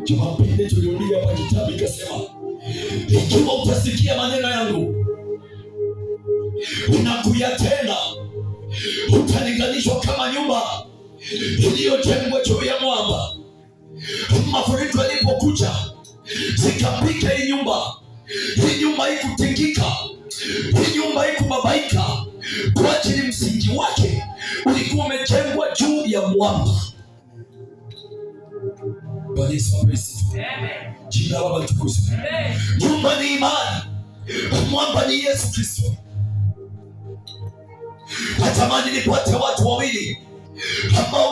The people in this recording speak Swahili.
Jumapili tulirudia hapa kitabu ikasema, ikiwa utasikia maneno yangu unakuyatenda, utalinganishwa kama nyumba iliyojengwa juu ya mwamba. Mafuriko yalipokuja zikapiga hii nyumba ikutingika, hii nyumba ikubabaika, kwa ajili msingi wake ulikuwa umejengwa juu ya mwamba. Jina la Baba litukuzwe. Nyumba ni imani, mwamba ni Yesu Kristo. Natamani nipate watu wawili ambao